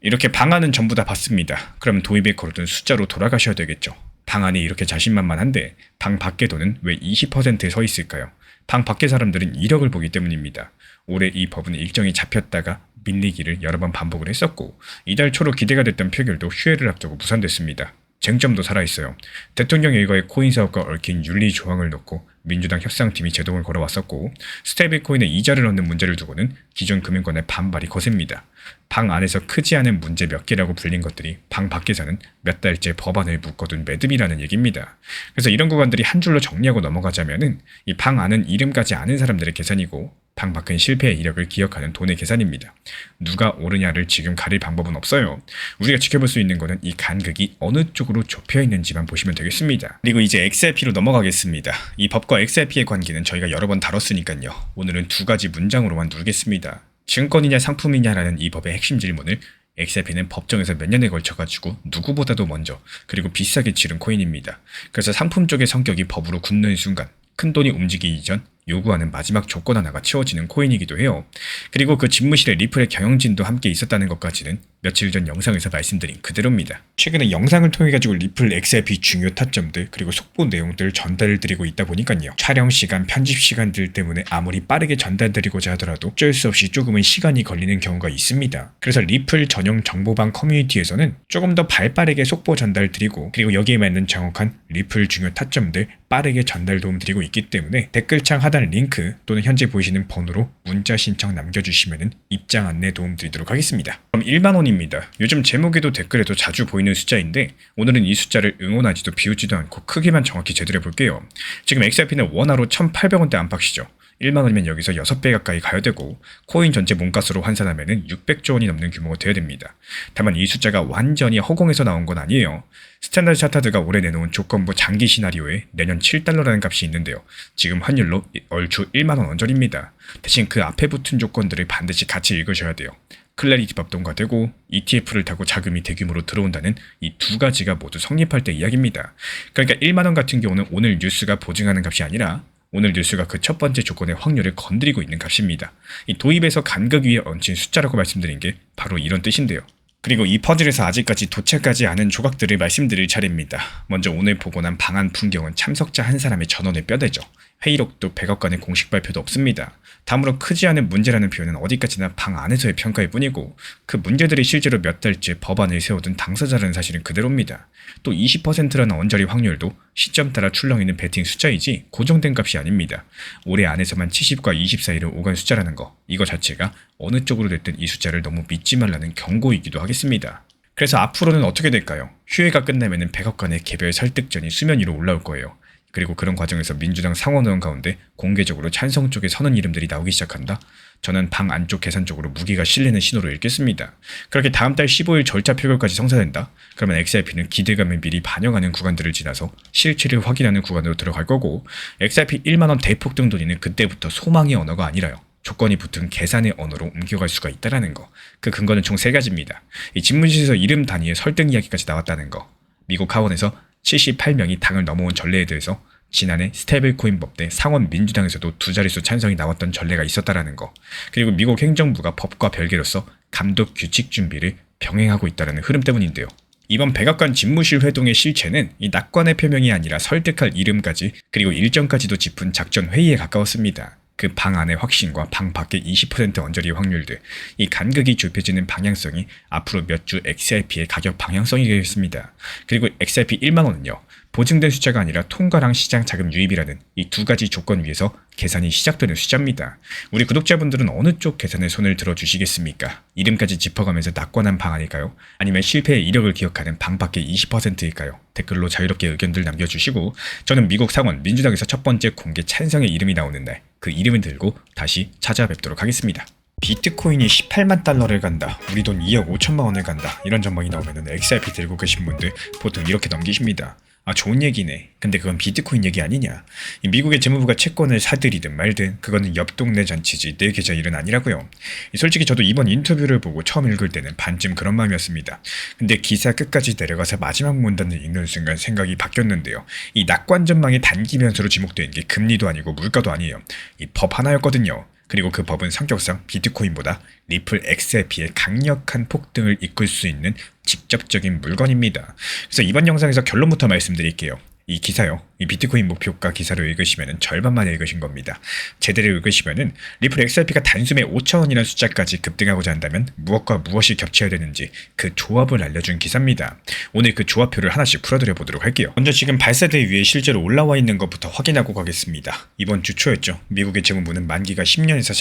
이렇게 방안은 전부 다 봤습니다. 그럼 도입에 걸어둔 숫자로 돌아가셔야 되겠죠. 방 안이 이렇게 자신만만한데 방 밖의 돈은 왜 20%에 서 있을까요? 방 밖의 사람들은 이력을 보기 때문입니다. 올해 이 법은 일정이 잡혔다가 밀리기를 여러 번 반복을 했었고 이달 초로 기대가 됐던 표결도 휴회를 앞두고 무산됐습니다. 쟁점도 살아있어요. 대통령 일가의 코인 사업과 얽힌 윤리 조항을 놓고 민주당 협상팀이 제동을 걸어왔었고 스테이블 코인의 이자를 얻는 문제를 두고는 기존 금융권의 반발이 거셉니다. 방 안에서 크지 않은 문제 몇 개라고 불린 것들이 방 밖에서는 몇 달째 법안을 묶어둔 매듭이라는 얘기입니다. 그래서 이런 구간들이 한 줄로 정리하고 넘어가자면은 이 방 안은 이름까지 아는 사람들의 계산이고 방 밖은 실패의 이력을 기억하는 돈의 계산입니다. 누가 옳으냐를 지금 가릴 방법은 없어요. 우리가 지켜볼 수 있는 거는 이 간극이 어느 쪽으로 좁혀 있는지만 보시면 되겠습니다. 그리고 이제 XRP로 넘어가겠습니다. 이 법과 XRP의 관계는 저희가 여러 번 다뤘으니까요. 오늘은 2가지 문장으로만 누르겠습니다. 증권이냐 상품이냐라는 이 법의 핵심 질문을 XRP는 법정에서 몇 년에 걸쳐가지고 누구보다도 먼저 그리고 비싸게 치른 코인입니다. 그래서 상품 쪽의 성격이 법으로 굳는 순간 큰돈이 움직이기 전 요구하는 마지막 조건 하나가 채워지는 코인이기도 해요. 그리고 그 집무실에 리플의 경영진도 함께 있었다는 것까지는 며칠 전 영상에서 말씀드린 그대로입니다. 최근에 영상을 통해 가지고 리플 XRP 중요 타점들 그리고 속보 내용들 전달을 드리고 있다 보니까요. 촬영 시간, 편집 시간들 때문에 아무리 빠르게 전달드리고자 하더라도 어쩔 수 없이 조금은 시간이 걸리는 경우가 있습니다. 그래서 리플 전용 정보방 커뮤니티에서는 조금 더 발빠르게 속보 전달 드리고 그리고 여기에 맞는 정확한 리플 중요 타점들 빠르게 전달 도움 드리고 있기 때문에 댓글창 하단 링크 또는 현재 보이시는 번호로 문자 신청 남겨주시면 입장 안내 도움 드리도록 하겠습니다. 그럼 1만 원입니다. 요즘 제목에도 댓글에도 자주 보이는 숫자인데 오늘은 이 숫자를 응원하지도 비우지도 않고 크기만 정확히 제대로 해볼게요. 지금 XRP는 원화로 1,800원대 안팎이죠. 1만 원이면 여기서 6배 가까이 가야 되고 코인 전체 몸값으로 환산하면 600조 원이 넘는 규모가 되어야 됩니다. 다만 이 숫자가 완전히 허공에서 나온 건 아니에요. 스탠다드 차타드가 올해 내놓은 조건부 장기 시나리오에 내년 7달러라는 값이 있는데요. 지금 환율로 얼추 1만 원 언저리입니다. 대신 그 앞에 붙은 조건들을 반드시 같이 읽으셔야 돼요. 클래리티법 통과되고 ETF를 타고 자금이 대규모로 들어온다는 이 2가지가 모두 성립할 때 이야기입니다. 그러니까 1만 원 같은 경우는 오늘 뉴스가 보증하는 값이 아니라 오늘 뉴스가 그 첫 번째 조건의 확률을 건드리고 있는 값입니다. 이 도입에서 간극 위에 얹힌 숫자라고 말씀드린 게 바로 이런 뜻인데요. 그리고 이 퍼즐에서 아직까지 도착하지 않은 조각들을 말씀드릴 차례입니다. 먼저 오늘 보고 난 방안 풍경은 참석자 한 사람의 전원의 뼈대죠. 회의록도 백악관의 공식 발표도 없습니다. 다음으로 크지 않은 문제라는 표현은 어디까지나 방 안에서의 평가일 뿐이고 그 문제들이 실제로 몇 달째 법안을 세워둔 당사자라는 사실은 그대로입니다. 또 20%라는 언저리 확률도 시점 따라 출렁이는 베팅 숫자이지 고정된 값이 아닙니다. 올해 안에서만 70과 20 사이를 오간 숫자라는 거, 이거 자체가 어느 쪽으로 됐든 이 숫자를 너무 믿지 말라는 경고이기도 하겠습니다. 그래서 앞으로는 어떻게 될까요? 휴회가 끝나면은 백악관의 개별 설득전이 수면 위로 올라올 거예요. 그리고 그런 과정에서 민주당 상원의원 가운데 공개적으로 찬성 쪽에 서는 이름들이 나오기 시작한다? 저는 방 안쪽 계산 쪽으로 무기가 실리는 신호로 읽겠습니다. 그렇게 다음 달 15일 절차 표결까지 성사된다? 그러면 XRP는 기대감을 미리 반영하는 구간들을 지나서 실체를 확인하는 구간으로 들어갈 거고, XRP 1만원 대폭등 돈리는 그때부터 소망의 언어가 아니라요, 조건이 붙은 계산의 언어로 옮겨갈 수가 있다는 거. 그 근거는 총 3가지입니다. 이 집무실에서 이름 단위의 설득 이야기까지 나왔다는 거, 미국 하원에서 78명이 당을 넘어온 전례에 대해서 지난해 스테이블코인 법대 상원 민주당에서도 2자릿수 찬성이 나왔던 전례가 있었다라는 거, 그리고 미국 행정부가 법과 별개로서 감독 규칙 준비를 병행하고 있다는 흐름 때문인데요. 이번 백악관 집무실 회동의 실체는 이 낙관의 표명이 아니라 설득할 이름까지, 그리고 일정까지도 짚은 작전 회의에 가까웠습니다. 그 방 안의 확신과 방 밖의 20% 언저리 확률들, 이 간극이 좁혀지는 방향성이 앞으로 몇 주 XRP의 가격 방향성이 되겠습니다. 그리고 XRP 1만원은요, 보증된 숫자가 아니라 통과랑 시장 자금 유입이라는 이 2가지 조건 위에서 계산이 시작되는 숫자입니다. 우리 구독자분들은 어느 쪽 계산에 손을 들어주시겠습니까? 이름까지 짚어가면서 낙관한 방 아닐까요? 아니면 실패의 이력을 기억하는 방 밖의 20%일까요? 댓글로 자유롭게 의견들 남겨주시고, 저는 미국 상원 민주당에서 첫 번째 공개 찬성의 이름이 나오는 날, 그 이름을 들고 다시 찾아뵙도록 하겠습니다. 비트코인이 18만 달러를 간다, 우리 돈 2억 5천만 원을 간다, 이런 전망이 나오면 XRP 들고 계신 분들 보통 이렇게 넘기십니다. 아, 좋은 얘기네. 근데 그건 비트코인 얘기 아니냐. 미국의 재무부가 채권을 사들이든 말든 그거는 옆 동네 잔치지 내 계좌 일은 아니라고요. 솔직히 저도 이번 인터뷰를 보고 처음 읽을 때는 반쯤 그런 마음이었습니다. 근데 기사 끝까지 내려가서 마지막 문단을 읽는 순간 생각이 바뀌었는데요. 이 낙관 전망의 단기 변수로 지목된 게 금리도 아니고 물가도 아니에요. 이 법 하나였거든요. 그리고 그 법은 성격상 비트코인보다 리플 XRP의 강력한 폭등을 이끌 수 있는 직접적인 물건입니다. 그래서 이번 영상에서 결론부터 말씀드릴게요. 이 기사요, 이 비트코인 목표가 기사를 읽으시면 절반만 읽으신 겁니다. 제대로 읽으시면 리플 XRP가 단숨에 5,000원이라는 숫자까지 급등하고자 한다면 무엇과 무엇이 겹쳐야 되는지 그 조합을 알려준 기사입니다. 오늘 그 조합표를 하나씩 풀어드려 보도록 할게요. 먼저 지금 발사대 위에 실제로 올라와 있는 것부터 확인하고 가겠습니다. 이번 주 초였죠. 미국의 재무부는 만기가 10년에서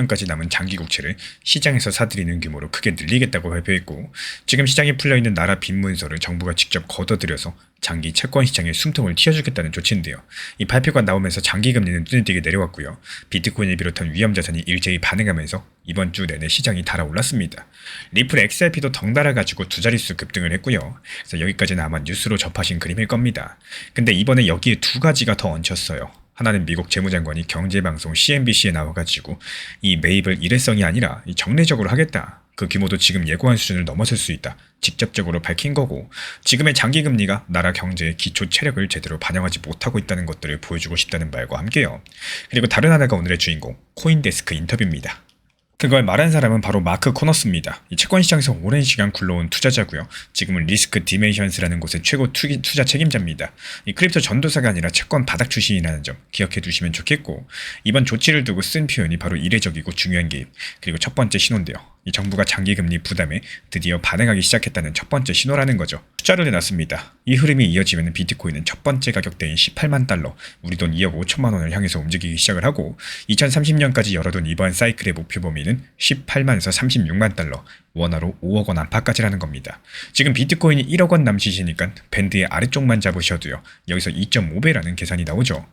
30년까지 남은 장기 국채를 시장에서 사들이는 규모로 크게 늘리겠다고 발표했고, 지금 시장에 풀려있는 나라 빚 문서를 정부가 직접 걷어들여서 장기 채권 시장에 숨통을 틔워주겠다는 조치인데요. 이 발표가 나오면서 장기 금리는 눈에 띄게 내려왔고요. 비트코인을 비롯한 위험 자산이 일제히 반응하면서 이번 주 내내 시장이 달아올랐습니다. 리플 XRP도 덩달아가지고 2자릿수 급등을 했고요. 그래서 여기까지는 아마 뉴스로 접하신 그림일 겁니다. 근데 이번에 여기에 2가지가 더 얹혔어요. 하나는 미국 재무장관이 경제방송 CNBC에 나와가지고 이 매입을 일회성이 아니라 정례적으로 하겠다, 그 규모도 지금 예고한 수준을 넘어설 수 있다, 직접적으로 밝힌 거고, 지금의 장기금리가 나라 경제의 기초 체력을 제대로 반영하지 못하고 있다는 것들을 보여주고 싶다는 말과 함께요. 그리고 다른 하나가 오늘의 주인공, 코인데스크 인터뷰입니다. 그걸 말한 사람은 바로 마크 코너스입니다. 이 채권시장에서 오랜 시간 굴러온 투자자고요. 지금은 리스크 디멘션스라는 곳의 최고 투자 책임자입니다. 이 크립토 전도사가 아니라 채권 바닥 출신이라는 점 기억해 두시면 좋겠고, 이번 조치를 두고 쓴 표현이 바로 이례적이고 중요한 개입, 그리고 첫 번째 신호인데요. 이 정부가 장기금리 부담에 드디어 반응하기 시작했다는 첫 번째 신호라는 거죠. 숫자를 내놨습니다. 이 흐름이 이어지면 비트코인은 첫 번째 가격대인 18만 달러, 우리 돈 2억 5천만 원을 향해서 움직이기 시작을 하고, 2030년까지 열어둔 이번 사이클의 목표 범위는 18만에서 36만 달러, 원화로 5억 원 안팎까지라는 겁니다. 지금 비트코인이 1억 원 남짓이니까 밴드의 아래쪽만 잡으셔도요, 여기서 2.5배라는 계산이 나오죠.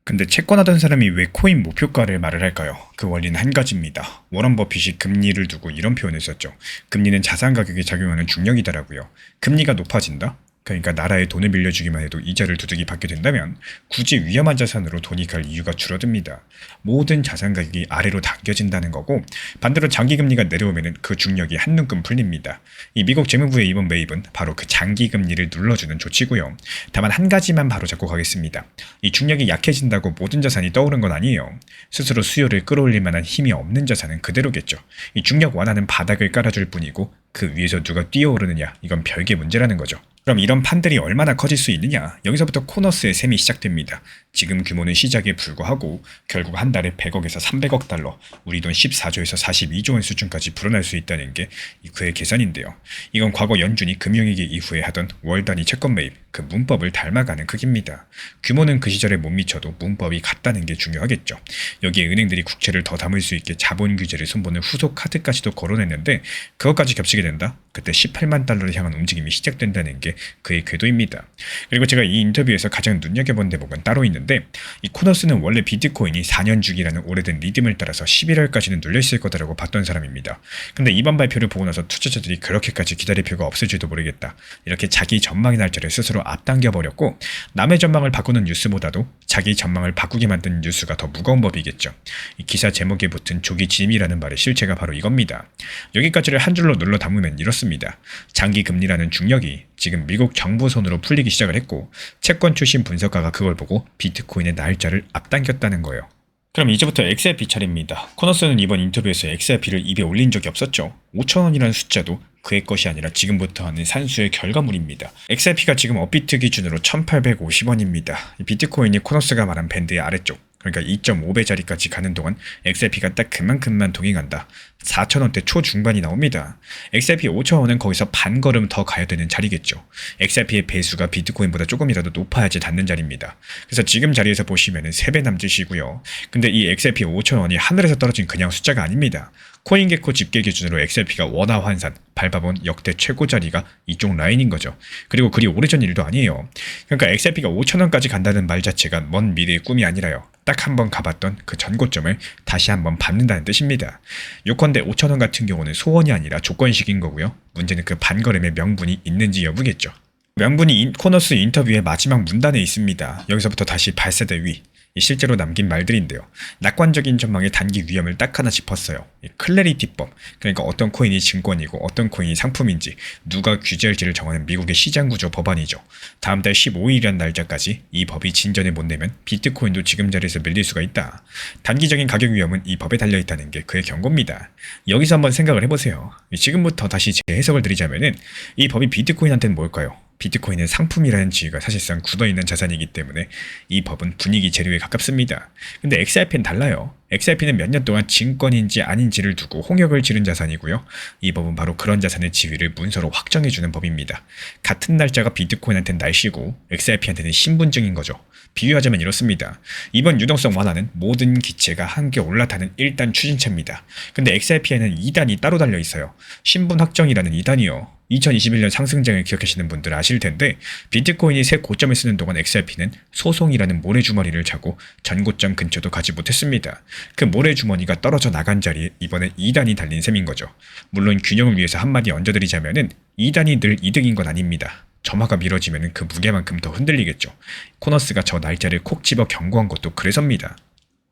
근데 채권하던 사람이 왜 코인 목표가를 말을 할까요? 그 원리는 한 가지입니다. 워런 버핏이 금리를 두고 이런 표현을 썼죠. 금리는 자산 가격에 작용하는 중력이다라고요. 금리가 높아진다? 그러니까 나라에 돈을 빌려주기만 해도 이자를 두둑이 받게 된다면 굳이 위험한 자산으로 돈이 갈 이유가 줄어듭니다. 모든 자산 가격이 아래로 당겨진다는 거고, 반대로 장기금리가 내려오면 그 중력이 한눈금 풀립니다. 이 미국 재무부의 이번 매입은 바로 그 장기금리를 눌러주는 조치고요. 다만 한 가지만 바로잡고 가겠습니다. 이 중력이 약해진다고 모든 자산이 떠오른 건 아니에요. 스스로 수요를 끌어올릴 만한 힘이 없는 자산은 그대로겠죠. 이 중력 완화는 바닥을 깔아줄 뿐이고 그 위에서 누가 뛰어오르느냐, 이건 별개 문제라는 거죠. 그럼 이런 판들이 얼마나 커질 수 있느냐? 여기서부터 코너스의 셈이 시작됩니다. 지금 규모는 시작에 불과하고 결국 한 달에 100억에서 300억 달러, 우리 돈 14조에서 42조 원 수준까지 불어날 수 있다는 게 그의 계산인데요. 이건 과거 연준이 금융위기 이후에 하던 월 단위 채권 매입, 그 문법을 닮아가는 크기입니다. 규모는 그 시절에 못 미쳐도 문법이 같다는 게 중요하겠죠. 여기에 은행들이 국채를 더 담을 수 있게 자본 규제를 손보는 후속 카드까지도 거론했는데 그것까지 겹치게 된다? 그때 18만 달러를 향한 움직임이 시작된다는 게 그의 궤도입니다. 그리고 제가 이 인터뷰에서 가장 눈여겨본 대목은 따로 있는데, 이 코너스는 원래 비트코인이 4년 주기라는 오래된 리듬을 따라서 11월까지는 눌려있을 거다라고 봤던 사람입니다. 근데 이번 발표를 보고 나서 투자자들이 그렇게까지 기다릴 필요가 없을지도 모르겠다, 이렇게 자기 전망의 날짜를 스스로 앞당겨버렸고, 남의 전망을 바꾸는 뉴스보다도 자기 전망을 바꾸게 만든 뉴스가 더 무거운 법이겠죠. 이 기사 제목에 붙은 조기 짐이라는 말의 실체가 바로 이겁니다. 여기까지를 한 줄로 눌러 담으면 이렇습니다. 장기금리라는 중력이 지금 미국 정부 손으로 풀리기 시작을 했고, 채권 출신 분석가가 그걸 보고 비트코인의 날짜를 앞당겼다는 거예요. 그럼 이제부터 XRP 차례입니다. 코너스는 이번 인터뷰에서 XRP를 입에 올린 적이 없었죠. 5,000원이라는 숫자도 그의 것이 아니라 지금부터 하는 산수의 결과물입니다. XRP가 지금 업비트 기준으로 1,850원입니다. 비트코인이 코너스가 말한 밴드의 아래쪽, 그러니까 2.5배 자리까지 가는 동안 XRP가 딱 그만큼만 동행한다. 4,000원대 초중반이 나옵니다. XRP 5,000원은 거기서 반 걸음 더 가야 되는 자리겠죠. XRP의 배수가 비트코인보다 조금이라도 높아야지 닿는 자리입니다. 그래서 지금 자리에서 보시면 3배 남짓이고요. 근데 이 XRP 5,000원이 하늘에서 떨어진 그냥 숫자가 아닙니다. 코인게코 집계 기준으로 XRP가 원화 환산, 밟아본 역대 최고 자리가 이쪽 라인인 거죠. 그리고 그리 오래전 일도 아니에요. 그러니까 XRP가 5,000원까지 간다는 말 자체가 먼 미래의 꿈이 아니라요. 딱 한 번 가봤던 그 전고점을 다시 한번 밟는다는 뜻입니다. 요컨대 5,000원 같은 경우는 소원이 아니라 조건식인 거고요. 문제는 그 반걸음의 명분이 있는지 여부겠죠. 명분이 코너스 인터뷰의 마지막 문단에 있습니다. 여기서부터 다시 발사대 위. 실제로 남긴 말들인데요. 낙관적인 전망의 단기 위험을 딱 하나 짚었어요. 클래리티법, 그러니까 어떤 코인이 증권이고 어떤 코인이 상품인지 누가 규제할지를 정하는 미국의 시장구조 법안이죠. 다음 달 15일이란 날짜까지 이 법이 진전을 못 내면 비트코인도 지금 자리에서 밀릴 수가 있다. 단기적인 가격 위험은 이 법에 달려있다는 게 그의 경고입니다. 여기서 한번 생각을 해보세요. 지금부터 다시 재해석을 드리자면은 이 법이 비트코인한테는 뭘까요? 비트코인은 상품이라는 지위가 사실상 굳어있는 자산이기 때문에 이 법은 분위기 재료에 가깝습니다. 근데 XRP는 달라요. XRP는 몇 년 동안 증권인지 아닌지를 두고 홍역을 치른 자산이고요. 이 법은 바로 그런 자산의 지위를 문서로 확정해주는 법입니다. 같은 날짜가 비트코인한테는 날씨고 XRP한테는 신분증인 거죠. 비유하자면 이렇습니다. 이번 유동성 완화는 모든 기체가 함께 올라타는 1단 추진차입니다. 근데 XRP에는 2단이 따로 달려 있어요. 신분 확정이라는 2단이요. 2021년 상승장을 기억하시는 분들 아실 텐데, 비트코인이 새 고점을 쓰는 동안 XRP는 소송이라는 모래주머니를 차고 전고점 근처도 가지 못했습니다. 그 모래주머니가 떨어져 나간 자리에 이번에 2단이 달린 셈인 거죠. 물론 균형을 위해서 한마디 얹어드리자면은 2단이 늘 이득인 건 아닙니다. 점화가 미뤄지면 그 무게만큼 더 흔들리겠죠. 코너스가 저 날짜를 콕 집어 경고한 것도 그래서입니다.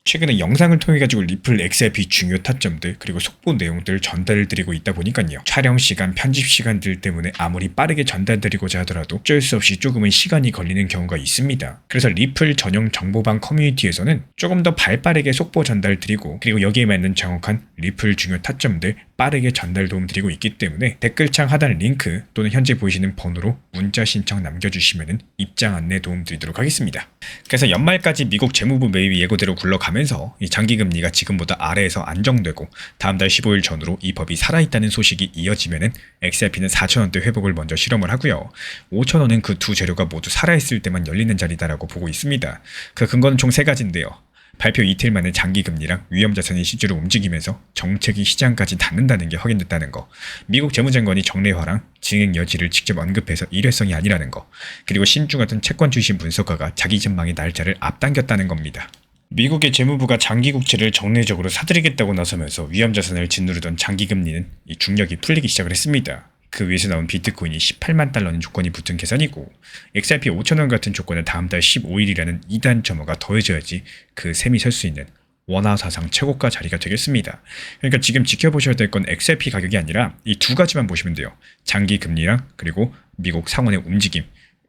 최근에 영상을 통해 가지고 리플 XRP 중요 타점들 그리고 속보 내용들 전달을 드리고 있다 보니까요. 촬영 시간, 편집 시간들 때문에 아무리 빠르게 전달드리고자 하더라도 어쩔 수 없이 조금은 시간이 걸리는 경우가 있습니다. 그래서 리플 전용 정보방 커뮤니티에서는 조금 더 발빠르게 속보 전달 드리고, 그리고 여기에 맞는 정확한 리플 중요 타점들 빠르게 전달 도움 드리고 있기 때문에 댓글창 하단 링크 또는 현재 보이시는 번호로 문자 신청 남겨주시면 입장 안내 도움 드리도록 하겠습니다. 그래서 연말까지 미국 재무부 매입이 예고대로 굴러가면서 이 장기금리가 지금보다 아래에서 안정되고 다음 달 15일 전후로 이 법이 살아있다는 소식이 이어지면 XRP는 4,000원대 회복을 먼저 실험을 하고요. 5,000원은 그 두 재료가 모두 살아있을 때만 열리는 자리다라고 보고 있습니다. 그 근거는 총 3가지인데요. 발표 이틀 만에 장기금리랑 위험자산이 실제로 움직이면서 정책이 시장까지 닿는다는 게 확인됐다는 거, 미국 재무장관이 정례화랑 진행 여지를 직접 언급해서 일회성이 아니라는 거, 그리고 신주 같은 채권 출신 분석가가 자기 전망의 날짜를 앞당겼다는 겁니다. 미국의 재무부가 장기국채를 정례적으로 사들이겠다고 나서면서 위험자산을 짓누르던 장기금리는 이 중력이 풀리기 시작을 했습니다. 그 위에서 나온 비트코인이 18만 달러는 조건이 붙은 계산이고 XRP 5,000원 같은 조건은 다음 달 15일이라는 2단 점호가 더해져야지 그 셈이 설 수 있는 원화 사상 최고가 자리가 되겠습니다. 그러니까 지금 지켜보셔야 될 건 XRP 가격이 아니라 이 두 가지만 보시면 돼요. 장기 금리랑 그리고 미국 상원의 움직임.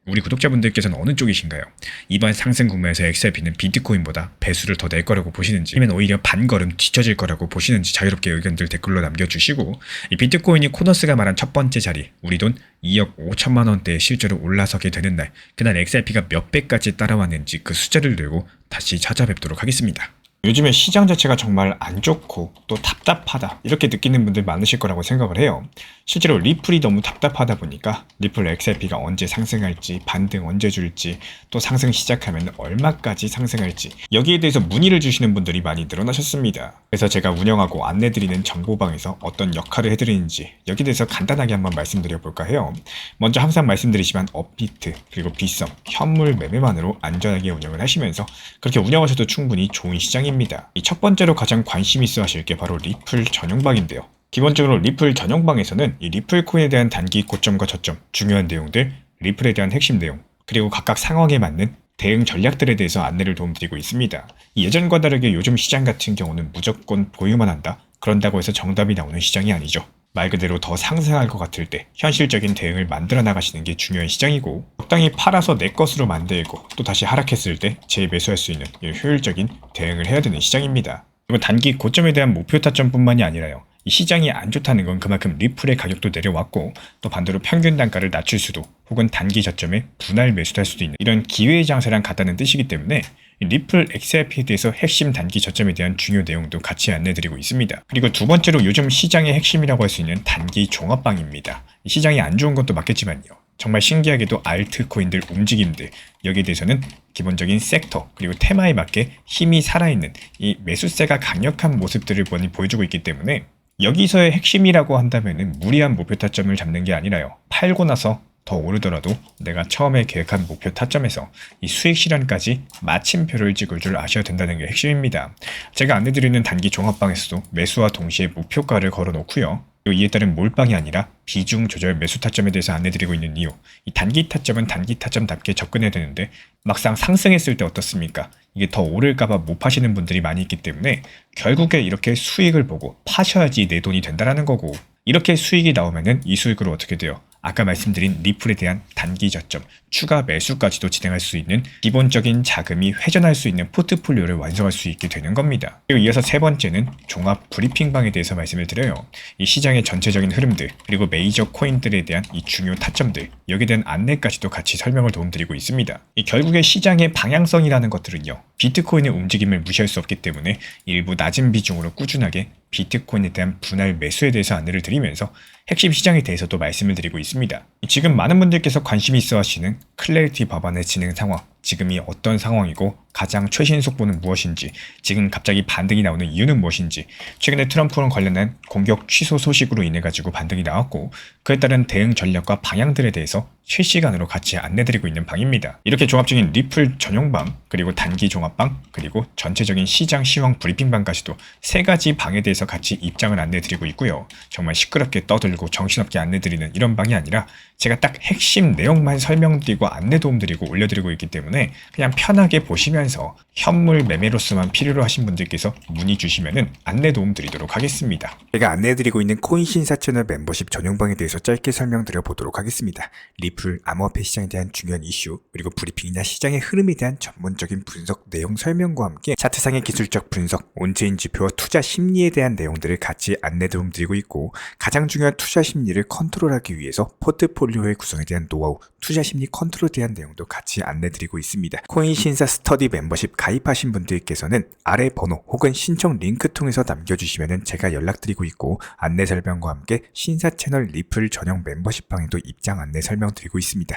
우리 구독자분들께서는 어느 쪽이신가요? 이번 상승 국면에서 XRP는 비트코인보다 배수를 더 낼 거라고 보시는지 아니면 오히려 반걸음 뒤처질 거라고 보시는지 자유롭게 의견들 댓글로 남겨주시고 이 비트코인이 코너스가 말한 첫 번째 자리 우리 돈 2억 5천만 원대에 실제로 올라서게 되는 날 그날 XRP가 몇 배까지 따라왔는지 그 숫자를 들고 다시 찾아뵙도록 하겠습니다. 요즘에 시장 자체가 정말 안 좋고 또 답답하다 이렇게 느끼는 분들 많으실 거라고 생각을 해요. 실제로 리플이 너무 답답하다 보니까 리플 XRP가 언제 상승할지 반등 언제 줄지 또 상승 시작하면 얼마까지 상승할지 여기에 대해서 문의를 주시는 분들이 많이 늘어나셨습니다. 그래서 제가 운영하고 안내드리는 정보방에서 어떤 역할을 해드리는지 여기에 대해서 간단하게 한번 말씀드려 볼까 해요. 먼저 항상 말씀드리지만 업비트 그리고 빗썸 현물 매매만으로 안전하게 운영을 하시면서 그렇게 운영하셔도 충분히 좋은 시장입니다. 이 첫 번째로 가장 관심 있어 하실 게 바로 리플 전용방인데요. 기본적으로 리플 전용방에서는 이 리플 코인에 대한 단기 고점과 저점, 중요한 내용들, 리플에 대한 핵심 내용, 그리고 각각 상황에 맞는 대응 전략들에 대해서 안내를 도움드리고 있습니다. 예전과 다르게 요즘 시장 같은 경우는 무조건 보유만 한다? 그런다고 해서 정답이 나오는 시장이 아니죠. 말 그대로 더 상승할 것 같을 때 현실적인 대응을 만들어 나가시는 게 중요한 시장이고 적당히 팔아서 내 것으로 만들고 또 다시 하락했을 때 재매수할 수 있는 효율적인 대응을 해야 되는 시장입니다. 그리고 단기 고점에 대한 목표 타점뿐만이 아니라요. 이 시장이 안 좋다는 건 그만큼 리플의 가격도 내려왔고 또 반대로 평균 단가를 낮출 수도 혹은 단기 저점에 분할 매수할 수도 있는 이런 기회의 장세랑 같다는 뜻이기 때문에 리플 XRP에 대해서 핵심 단기 저점에 대한 중요 내용도 같이 안내드리고 있습니다. 그리고 두 번째로 요즘 시장의 핵심이라고 할 수 있는 단기 종합방입니다. 시장이 안 좋은 것도 맞겠지만요. 정말 신기하게도 알트코인들 움직임들 여기에 대해서는 기본적인 섹터 그리고 테마에 맞게 힘이 살아있는 이 매수세가 강력한 모습들을 많이 보여주고 있기 때문에 여기서의 핵심이라고 한다면 무리한 목표 타점을 잡는 게 아니라요. 팔고 나서 더 오르더라도 내가 처음에 계획한 목표 타점에서 이 수익 실현까지 마침표를 찍을 줄 아셔야 된다는 게 핵심입니다. 제가 안내드리는 단기 종합방에서도 매수와 동시에 목표가를 걸어놓고요. 이에 따른 몰빵이 아니라 비중 조절 매수 타점에 대해서 안내드리고 있는 이유 이 단기 타점은 단기 타점답게 접근해야 되는데 막상 상승했을 때 어떻습니까? 이게 더 오를까봐 못 파시는 분들이 많이 있기 때문에 결국에 이렇게 수익을 보고 파셔야지 내 돈이 된다라는 거고 이렇게 수익이 나오면은 이 수익으로 어떻게 돼요? 아까 말씀드린 리플에 대한 단기 저점, 추가 매수까지도 진행할 수 있는 기본적인 자금이 회전할 수 있는 포트폴리오를 완성할 수 있게 되는 겁니다. 그리고 이어서 세 번째는 종합 브리핑방에 대해서 말씀을 드려요. 이 시장의 전체적인 흐름들, 그리고 메이저 코인들에 대한 이 중요 타점들, 여기에 대한 안내까지도 같이 설명을 도움드리고 있습니다. 이 결국에 시장의 방향성이라는 것들은요. 비트코인의 움직임을 무시할 수 없기 때문에 일부 낮은 비중으로 꾸준하게 비트코인에 대한 분할 매수에 대해서 안내를 드리면서 핵심 시장에 대해서도 말씀을 드리고 있습니다. 지금 많은 분들께서 관심이 있어 하시는 클래리티 법안의 진행 상황, 지금이 어떤 상황이고 가장 최신 속보는 무엇인지, 지금 갑자기 반등이 나오는 이유는 무엇인지, 최근에 트럼프랑 관련한 공격 취소 소식으로 인해 가지고 반등이 나왔고 그에 따른 대응 전략과 방향들에 대해서 실시간으로 같이 안내드리고 있는 방입니다. 이렇게 종합적인 리플 전용방, 그리고 단기 종합방, 그리고 전체적인 시장 시황 브리핑방까지도 세 가지 방에 대해서 같이 입장을 안내드리고 있고요. 정말 시끄럽게 떠들고 정신없게 안내드리는 이런 방이 아니라 제가 딱 핵심 내용만 설명드리고 안내 도움드리고 올려드리고 있기 때문에 그냥 편하게 보시면서 현물 매매로서만 필요로 하신 분들께서 문의 주시면은 안내 도움 드리도록 하겠습니다. 제가 안내해드리고 있는 코인 신사 채널 멤버십 전용방에 대해서 짧게 설명드려 보도록 하겠습니다. 리플, 암호화폐 시장에 대한 중요한 이슈, 그리고 브리핑이나 시장의 흐름에 대한 전문적인 분석 내용 설명과 함께 차트상의 기술적 분석, 온체인 지표와 투자 심리에 대한 내용들을 같이 안내 도움 드리고 있고 가장 중요한 투자 심리를 컨트롤하기 위해서 포트폴리오의 구성에 대한 노하우, 투자 심리 컨트롤에 대한 내용도 같이 안내 드리고 있습니다. 코인 신사 스터디 멤버십 가입하신 분들께서는 아래 번호 혹은 신청 링크 통해서 남겨주시면 제가 연락드리고 있고 안내 설명과 함께 신사 채널 리플 전용 멤버십 방에도 입장 안내 설명드리고 있습니다.